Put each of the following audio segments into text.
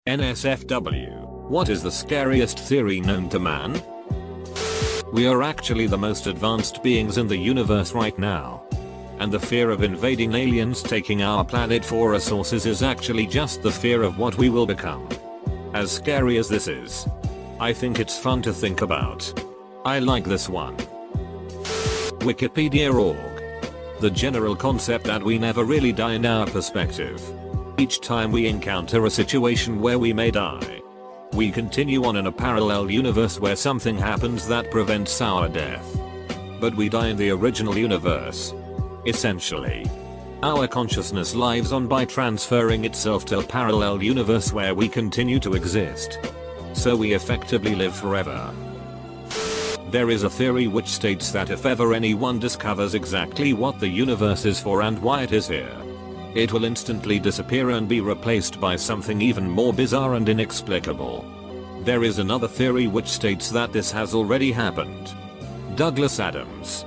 NSFW. What is the scariest theory known to man? We are actually the most advanced beings in the universe right now. And the fear of invading aliens taking our planet for resources is actually just the fear of what we will become. As scary as this is, I think it's fun to think about. I like this one. Wikipedia.org. The general concept that we never really die in our perspective. Each time we encounter a situation where we may die, we continue on in a parallel universe where something happens that prevents our death. But we die in the original universe. Essentially, our consciousness lives on by transferring itself to a parallel universe where we continue to exist. So we effectively live forever. There is a theory which states that if ever anyone discovers exactly what the universe is for and why it is here, it will instantly disappear and be replaced by something even more bizarre and inexplicable. There is another theory which states that this has already happened. Douglas Adams.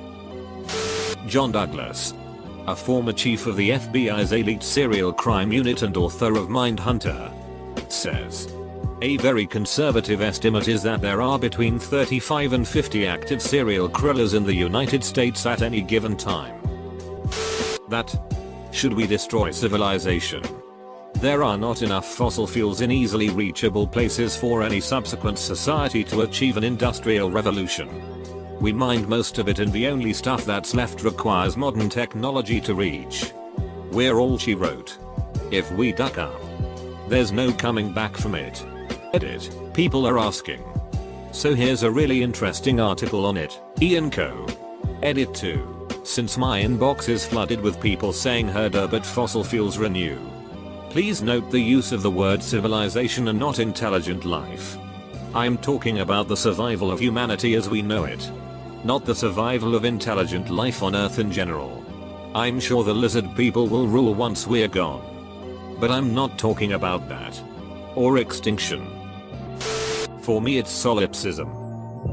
John Douglas, a former chief of the FBI's elite serial crime unit and author of Mindhunter, says, a very conservative estimate is that there are between 35 and 50 active serial killers in the United States at any given time. That, should we destroy civilization, there are not enough fossil fuels in easily reachable places for any subsequent society to achieve an industrial revolution. We mined most of it and the only stuff that's left requires modern technology to reach. We're all, she wrote. If we duck up, there's no coming back from it. Edit. People are asking. So here's a really interesting article on it. Ian Co. Edit 2. Since my inbox is flooded with people saying herder but fossil fuels renew. Please note the use of the word civilization and not intelligent life. I'm talking about the survival of humanity as we know it. Not the survival of intelligent life on Earth in general. I'm sure the lizard people will rule once we're gone. But I'm not talking about that. Or extinction. For me it's solipsism.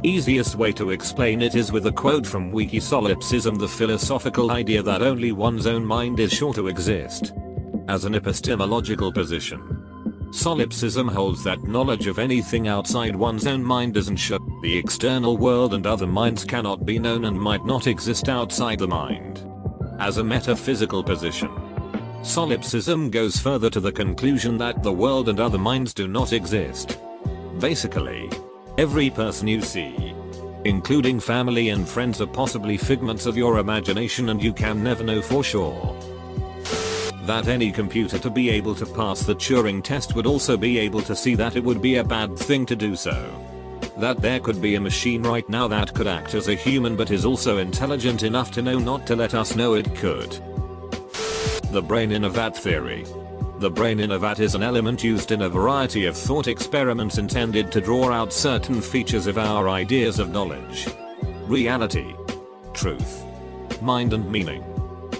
Easiest way to explain it is with a quote from Wiki. Solipsism, the philosophical idea that only one's own mind is sure to exist. As an epistemological position, solipsism holds that knowledge of anything outside one's own mind isn't sure. The external world and other minds cannot be known and might not exist outside the mind. As a metaphysical position, solipsism goes further to the conclusion that the world and other minds do not exist. Basically, every person you see, including family and friends, are possibly figments of your imagination and you can never know for sure. That any computer to be able to pass the Turing test would also be able to see that it would be a bad thing to do so. That there could be a machine right now that could act as a human but is also intelligent enough to know not to let us know it could. The brain in a vat theory. The brain in a vat is an element used in a variety of thought experiments intended to draw out certain features of our ideas of knowledge, reality, truth, mind and meaning.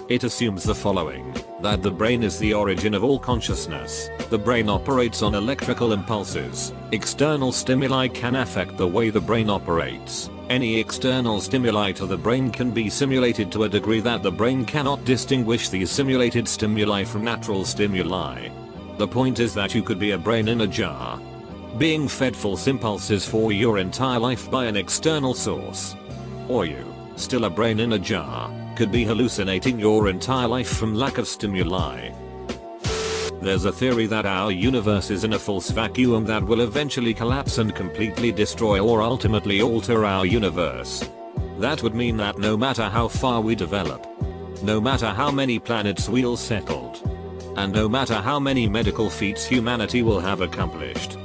It assumes the following, that the brain is the origin of all consciousness. The brain operates on electrical impulses. External stimuli can affect the way the brain operates. Any external stimuli to the brain can be simulated to a degree that the brain cannot distinguish these simulated stimuli from natural stimuli. The point is that you could be a brain in a jar, being fed false impulses for your entire life by an external source. Or you, still a brain in a jar, could be hallucinating your entire life from lack of stimuli. There's a theory that our universe is in a false vacuum that will eventually collapse and completely destroy or ultimately alter our universe. That would mean that no matter how far we develop, no matter how many planets we'll settled, and no matter how many medical feats humanity will have accomplished,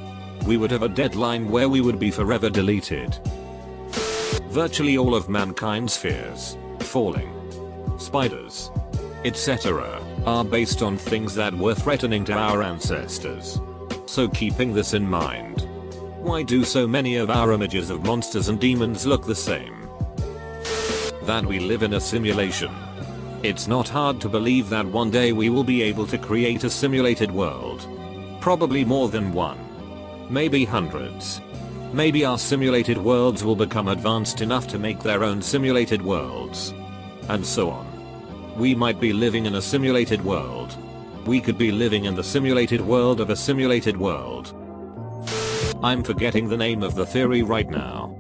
we would have a deadline where we would be forever deleted. Virtually all of mankind's fears, falling, spiders, etc., are based on things that were threatening to our ancestors. So keeping this in mind, why do so many of our images of monsters and demons look the same? That we live in a simulation. It's not hard to believe that one day we will be able to create a simulated world. Probably more than one. Maybe hundreds. Maybe our simulated worlds will become advanced enough to make their own simulated worlds. And so on. We might be living in a simulated world, We could be living in the simulated world of a simulated world. I'm forgetting the name of the theory right now.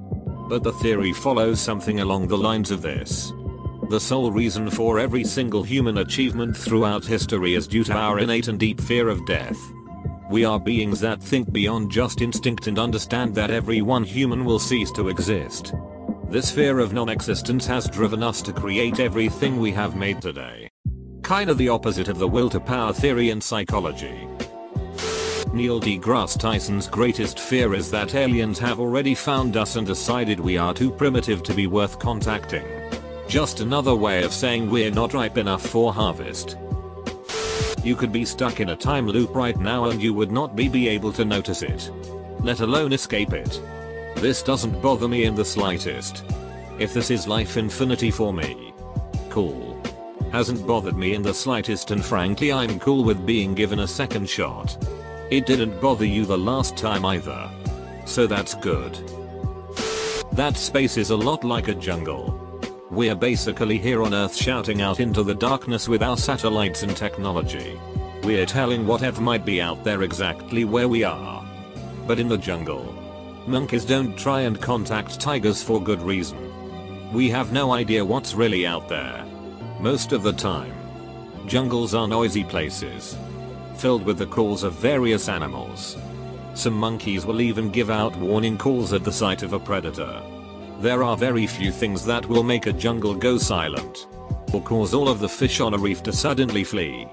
But the theory follows something along the lines of this. The sole reason for every single human achievement throughout history is due to our innate and deep fear of death. We are beings that think beyond just instinct and understand that every one human will cease to exist. This fear of non-existence has driven us to create everything we have made today. Kinda the opposite of the will to power theory in psychology. Neil deGrasse Tyson's greatest fear is that aliens have already found us and decided we are too primitive to be worth contacting. Just another way of saying we're not ripe enough for harvest. You could be stuck in a time loop right now and you would not be able to notice it, let alone escape it. This doesn't bother me in the slightest. If this is life infinity for me, cool. Hasn't bothered me in the slightest, and frankly I'm cool with being given a second shot. It didn't bother you the last time either. So that's good. That space is a lot like a jungle. We're basically here on Earth shouting out into the darkness with our satellites and technology. We're telling whatever might be out there exactly where we are. But in the jungle, monkeys don't try and contact tigers for good reason. We have no idea what's really out there. Most of the time, jungles are noisy places, filled with the calls of various animals. Some monkeys will even give out warning calls at the sight of a predator. There are very few things that will make a jungle go silent, or cause all of the fish on a reef to suddenly flee.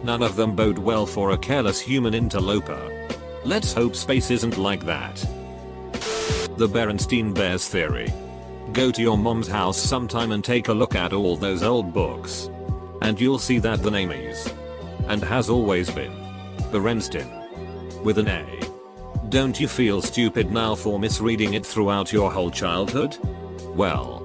None of them bode well for a careless human interloper. Let's hope space isn't like that. The Berenstein Bears theory. Go to your mom's house sometime and take a look at all those old books. And you'll see that the name is, and has always been, Berenstein. With an A. Don't you feel stupid now for misreading it throughout your whole childhood? Well,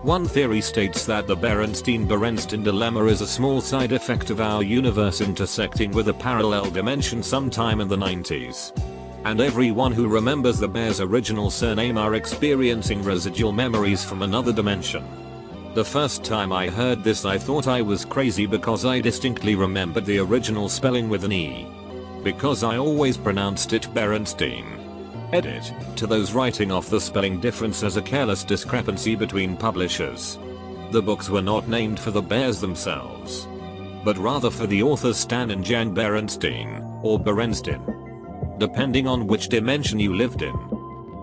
one theory states that the Berenstein dilemma is a small side effect of our universe intersecting with a parallel dimension sometime in the 90s. And everyone who remembers the Bears' original surname are experiencing residual memories from another dimension. The first time I heard this I thought I was crazy because I distinctly remembered the original spelling with an E. Because I always pronounced it Berenstein. Edit, to those writing off the spelling difference as a careless discrepancy between publishers. The books were not named for the Bears themselves, but rather for the authors Stan and Jan Berenstein, or Berenstein, depending on which dimension you lived in.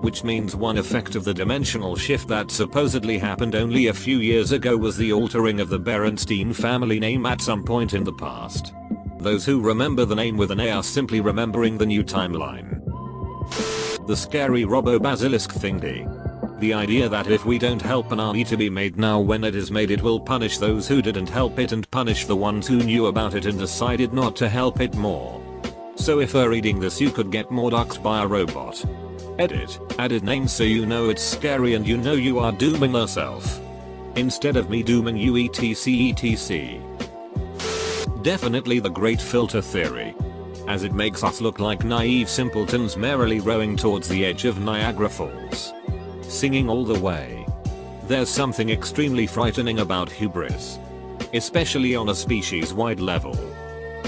Which means one effect of the dimensional shift that supposedly happened only a few years ago was the altering of the Berenstein family name at some point in the past. Those who remember the name with an A are simply remembering the new timeline. The scary robo-basilisk thingy. The idea that if we don't help an army to be made now when it is made it will punish those who didn't help it and punish the ones who knew about it and decided not to help it more. So if you're reading this you could get mordoxed by a robot. Edit, added name so you know it's scary and you know you are dooming yourself. Instead of me dooming you etc. Definitely the great filter theory, as it makes us look like naive simpletons merrily rowing towards the edge of Niagara Falls, singing all the way. There's something extremely frightening about hubris, especially on a species-wide level.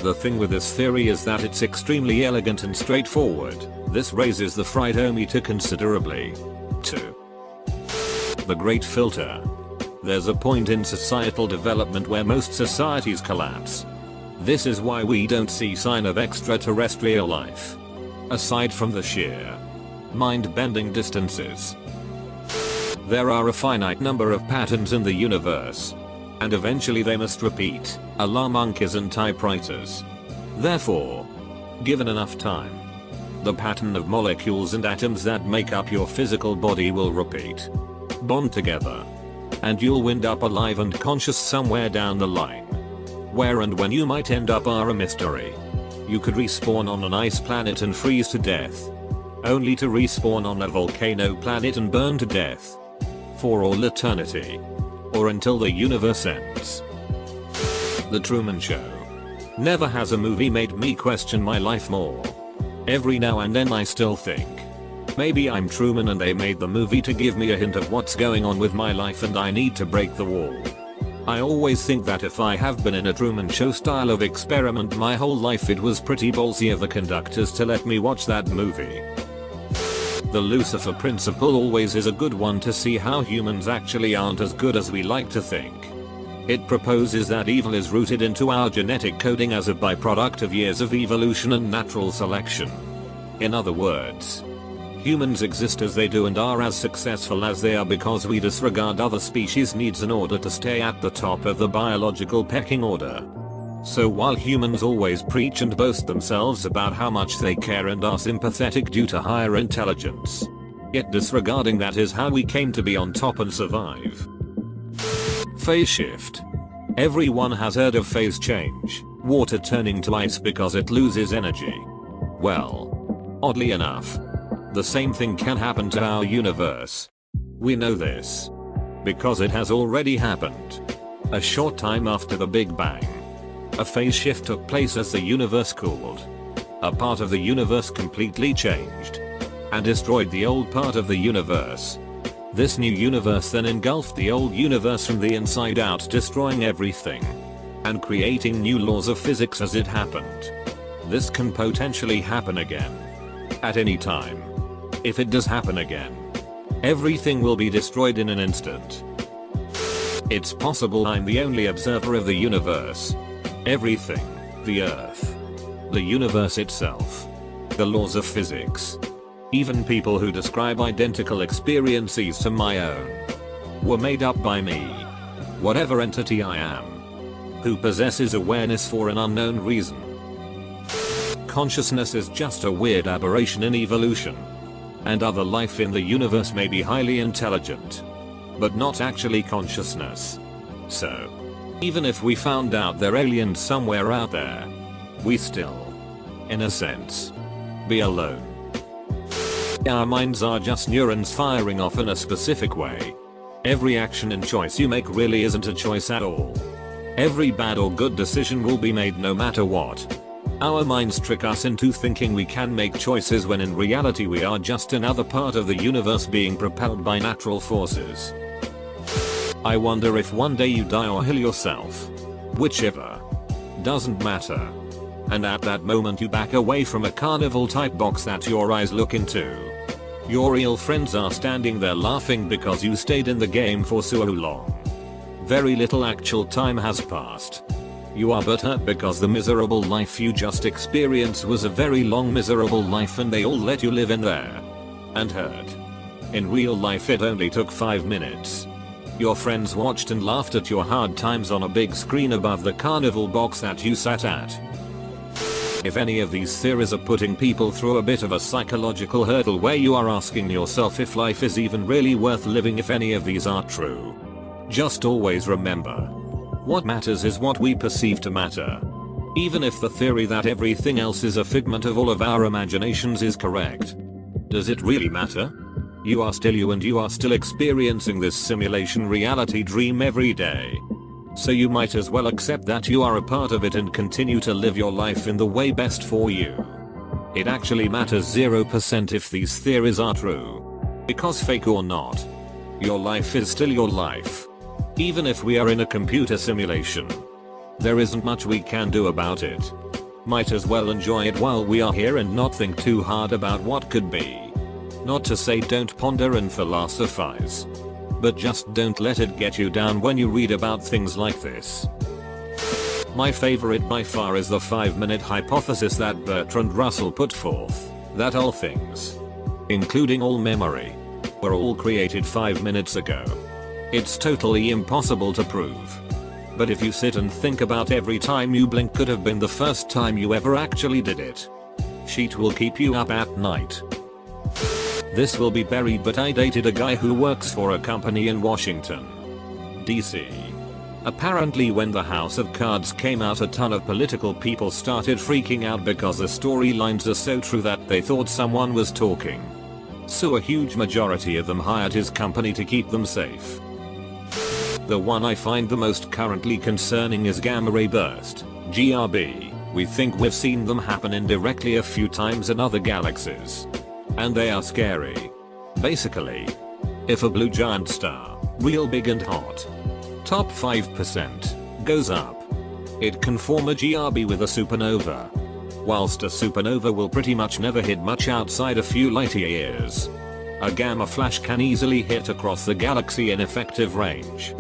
The thing with this theory is that it's extremely elegant and straightforward. This raises the fright-o-meter considerably. 2. The great filter. There's a point in societal development where most societies collapse. This is why we don't see sign of extraterrestrial life, aside from the sheer, mind-bending distances. There are a finite number of patterns in the universe, and eventually they must repeat, alarm monkeys and typewriters. Therefore, given enough time, the pattern of molecules and atoms that make up your physical body will repeat, bond together, and you'll wind up alive and conscious somewhere down the line. Where and when you might end up are a mystery. You could respawn on an ice planet and freeze to death, only to respawn on a volcano planet and burn to death for all eternity, or until the universe ends. The Truman Show. Never has a movie made me question my life more. Every now and then I still think, maybe I'm Truman and they made the movie to give me a hint of what's going on with my life and I need to break the wall. I always think that if I have been in a Truman Show style of experiment my whole life, it was pretty ballsy of the conductors to let me watch that movie. The Lucifer principle always is a good one to see how humans actually aren't as good as we like to think. It proposes that evil is rooted into our genetic coding as a byproduct of years of evolution and natural selection. In other words, humans exist as they do and are as successful as they are because we disregard other species' needs in order to stay at the top of the biological pecking order. So while humans always preach and boast themselves about how much they care and are sympathetic due to higher intelligence, yet disregarding that is how we came to be on top and survive. Phase shift. Everyone has heard of phase change, water turning to ice because it loses energy. Well, oddly enough, the same thing can happen to our universe. We know this because it has already happened. A short time after the Big Bang, a phase shift took place as the universe cooled. A part of the universe completely changed and destroyed the old part of the universe. This new universe then engulfed the old universe from the inside out, destroying everything and creating new laws of physics as it happened. This can potentially happen again at any time. If it does happen again, everything will be destroyed in an instant. It's possible I'm the only observer of the universe. Everything, the Earth, the universe itself, the laws of physics, even people who describe identical experiences to my own, were made up by me. Whatever entity I am, who possesses awareness for an unknown reason. Consciousness is just a weird aberration in evolution. And other life in the universe may be highly intelligent, but not actually consciousness. So, even if we found out they're aliens somewhere out there, we still, in a sense, be alone. Our minds are just neurons firing off in a specific way. Every action and choice you make really isn't a choice at all. Every bad or good decision will be made no matter what. Our minds trick us into thinking we can make choices when in reality we are just another part of the universe being propelled by natural forces. I wonder if one day you die or heal yourself. Whichever. Doesn't matter. And at that moment you back away from a carnival type box that your eyes look into. Your real friends are standing there laughing because you stayed in the game for so long. Very little actual time has passed. You are butthurt because the miserable life you just experienced was a very long miserable life and they all let you live in there. And hurt. In real life it only took 5 minutes. Your friends watched and laughed at your hard times on a big screen above the carnival box that you sat at. If any of these theories are putting people through a bit of a psychological hurdle where you are asking yourself if life is even really worth living, if any of these are true, just always remember, what matters is what we perceive to matter. Even if the theory that everything else is a figment of all of our imaginations is correct, does it really matter? You are still you and you are still experiencing this simulation reality dream every day. So you might as well accept that you are a part of it and continue to live your life in the way best for you. It actually matters 0% if these theories are true. Because fake or not, your life is still your life. Even if we are in a computer simulation, there isn't much we can do about it. Might as well enjoy it while we are here and not think too hard about what could be. Not to say don't ponder and philosophize, but just don't let it get you down when you read about things like this. My favorite by far is the 5-minute hypothesis that Bertrand Russell put forth, that all things, including all memory, were all created 5 minutes ago. It's totally impossible to prove. But if you sit and think about every time you blink could have been the first time you ever actually did it, shit will keep you up at night. This will be buried, but I dated a guy who works for a company in Washington, D.C. Apparently when the House of Cards came out, a ton of political people started freaking out because the storylines are so true that they thought someone was talking. So a huge majority of them hired his company to keep them safe. The one I find the most currently concerning is gamma ray burst, GRB. We think we've seen them happen indirectly a few times in other galaxies. And they are scary. Basically, if a blue giant star, real big and hot, top 5% goes up. It can form a GRB with a supernova. Whilst a supernova will pretty much never hit much outside a few light years, a gamma flash can easily hit across the galaxy in effective range.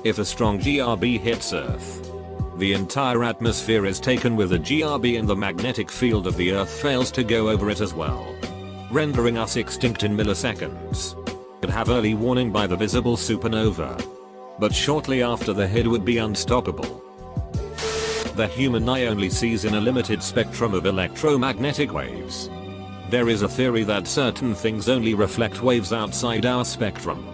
If a strong GRB hits Earth, the entire atmosphere is taken with a GRB and the magnetic field of the Earth fails to go over it as well, rendering us extinct in milliseconds. Could have early warning by the visible supernova, but shortly after the hit would be unstoppable. The human eye only sees in a limited spectrum of electromagnetic waves. There is a theory that certain things only reflect waves outside our spectrum.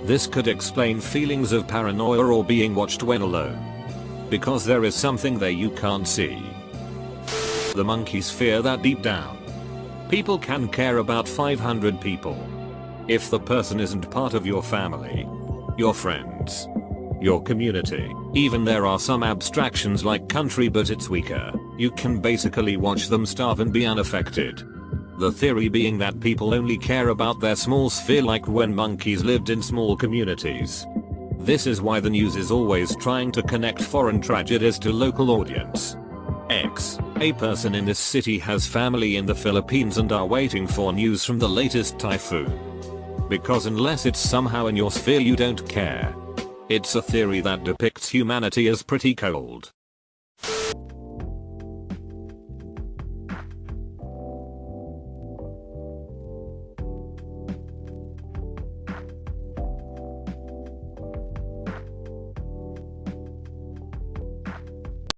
This could explain feelings of paranoia or being watched when alone, because there is something there you can't see. The monkeys fear that deep down. People can care about 500 people. If the person isn't part of your family, your friends, your community, even there are some abstractions like country, but it's weaker, you can basically watch them starve and be unaffected. The theory being that people only care about their small sphere, like when monkeys lived in small communities. This is why the news is always trying to connect foreign tragedies to local audience. A person in this city has family in the Philippines and are waiting for news from the latest typhoon. Because unless it's somehow in your sphere you don't care. It's a theory that depicts humanity as pretty cold.